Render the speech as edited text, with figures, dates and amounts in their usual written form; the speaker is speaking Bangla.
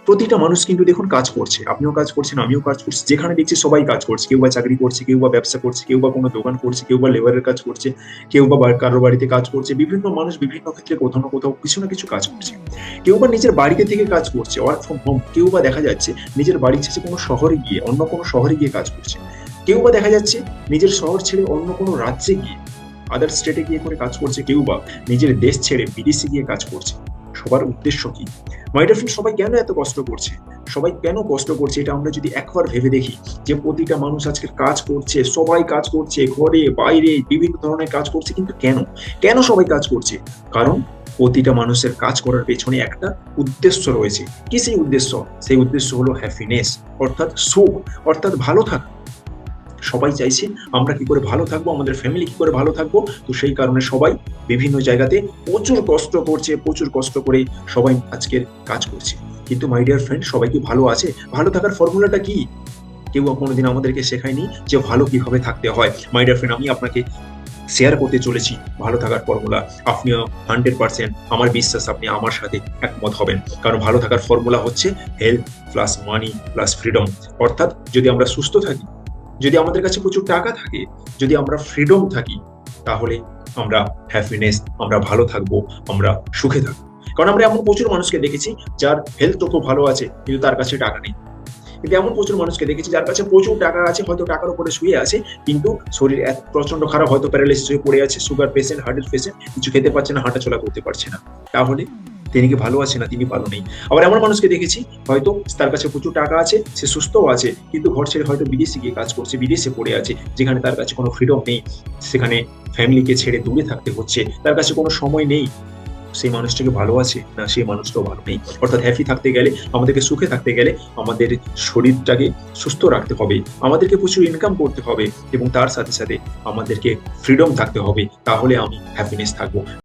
প্রতিটা মানুষ কিন্তু দেখুন কাজ করছে, আপনিও কাজ করছেন, আমিও কাজ করছি, যেখানে দেখছি সবাই কাজ করছে, কেউ বা চাকরি করছে, কেউ বা ব্যবসা করছে, কেউ বা কোনো দোকান করছে, কেউ বা লেবারের কাজ করছে, কেউ বা কারোর বাড়িতে কাজ করছে। বিভিন্ন মানুষ বিভিন্ন ক্ষেত্রে কোথাও না কোথাও কিছু না কিছু কাজ করছে। কেউ বা নিজের বাড়িতে থেকে কাজ করছে, ওয়ার্ক ফ্রম হোম। কেউ বা দেখা যাচ্ছে নিজের বাড়ি ছেড়ে কোনো শহরে গিয়ে, অন্য কোনো শহরে গিয়ে কাজ করছে। কেউ বা দেখা যাচ্ছে নিজের শহর ছেড়ে অন্য কোনো রাজ্যে গিয়ে, আদার স্টেটে গিয়ে করে কাজ করছে। কেউ বা নিজের দেশ ছেড়ে বিদেশে গিয়ে কাজ করছে। সবার উদ্দেশ্য কি? মাই ডিয়ার ফ্রেন্ড, সবাই কেন এত কষ্ট করছে? সবাই কেন কষ্ট করছে এটা আমরা যদি একবার ভেবে দেখি, যে প্রতিটা মানুষ আজকে কাজ করছে, সবাই কাজ করছে, ঘরে বাইরে বিভিন্ন ধরনের কাজ করছে, কিন্তু কেন? কেন সবাই কাজ করছে? কারণ প্রতিটা মানুষের কাজ করার পেছনে একটা উদ্দেশ্য রয়েছে। কি সেই উদ্দেশ্য? সেই উদ্দেশ্য হলো হ্যাপিনেস, অর্থাৎ সুখ, অর্থাৎ ভালো থাকা। সবাই চাইছে আমরা কি করে ভালো থাকবো, আমাদের ফ্যামিলি কি করে ভালো থাকবো। তো সেই কারণে সবাই বিভিন্ন জায়গাতে প্রচুর কষ্ট করছে, প্রচুর কষ্ট করে সবাই আজকের কাজ করছে। কিন্তু মাই ডিয়ার ফ্রেন্ড, সবাই কি ভালো আছে? ভালো থাকার ফর্মুলাটা কি? কেউ কোনোদিন আমাদেরকে শেখায়নি যে ভালো কিভাবে থাকতে হয়। মাই ডিয়ার ফ্রেন্ড, আমি আপনাকে শেয়ার করতে চলেছি ভালো থাকার ফর্মুলা। আপনিও 100% আমার বিশ্বাস আপনি আমার সাথে একমত হবেন। কারণ ভালো থাকার ফর্মুলা হচ্ছে হেলথ প্লাস মানি প্লাস ফ্রিডম। অর্থাৎ যদি আমরা সুস্থ থাকি, যদি আমাদের কাছে প্রচুর টাকা থাকে, যদি আমরা ফ্রিডম থাকি, তাহলে আমরা হ্যাপিনেস, আমরা ভালো থাকবো, আমরা সুখে থাকবো। কারণ আমরা এমন প্রচুর মানুষকে দেখেছি যার হেলথ তো খুব ভালো আছে কিন্তু তার কাছে টাকা নেই। কিন্তু এমন প্রচুর মানুষকে দেখেছি যার কাছে প্রচুর টাকা আছে, হয়তো টাকার উপরে শুয়ে আছে, কিন্তু শরীর এত প্রচন্ড খারাপ, হয়তো প্যারালাইসিস হয়ে পড়ে আছে, সুগার পেশেন্ট, হার্টের পেশেন্ট, কিছু খেতে পারছে না, হাঁটাচলা করতে পারছে না। তাহলে তিনি কি ভালো আছে? না, তিনি ভালো নেই। আবার এমন মানুষকে দেখেছি হয়তো তার কাছে প্রচুর টাকা আছে, সে সুস্থও আছে, কিন্তু ঘর ছেড়ে হয়তো বিদেশে গিয়ে কাজ করছে, বিদেশে পড়ে আছে, যেখানে তার কাছে কোনো ফ্রিডম নেই, সেখানে ফ্যামিলিকে ছেড়ে দূরে থাকতে হচ্ছে, তার কাছে কোনো সময় নেই। সেই মানুষটাকে ভালো আছে? না, সেই মানুষটাও ভালো নেই। অর্থাৎ হ্যাপি থাকতে গেলে, আমাদেরকে সুখে থাকতে গেলে আমাদের শরীরটাকে সুস্থ রাখতে হবে, আমাদেরকে প্রচুর ইনকাম করতে হবে, এবং তার সাথে সাথে আমাদেরকে ফ্রিডম থাকতে হবে। তাহলে আমি হ্যাপিনেস থাকবো।